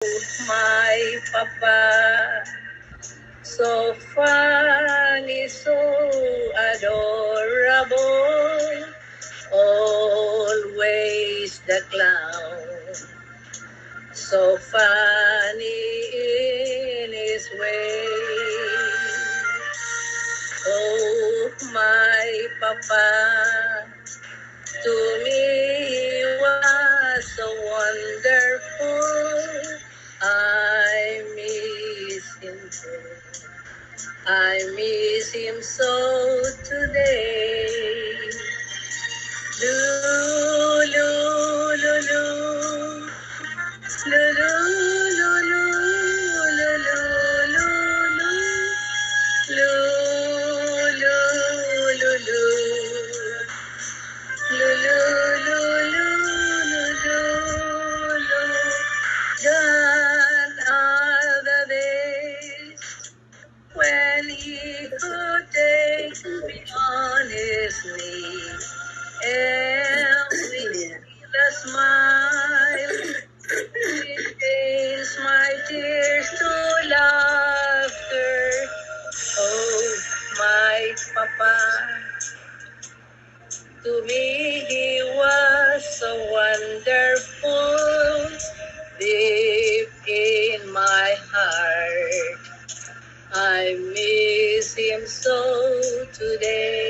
My papa, so funny, so adorable, always the clown, so funny in his way. Oh, my papa, to me he was so wonderful. I miss him so. I miss him so today. Loo, loo, loo, loo. Loo, loo, loo, loo, loo, loo, loo, loo. Loo, loo, loo, loo. Gone are the days when he could take me on his knee and with a smile he changed my tears to laughter. Oh, my papa, to me he was so wonderful, deep in my heart. I miss him so today.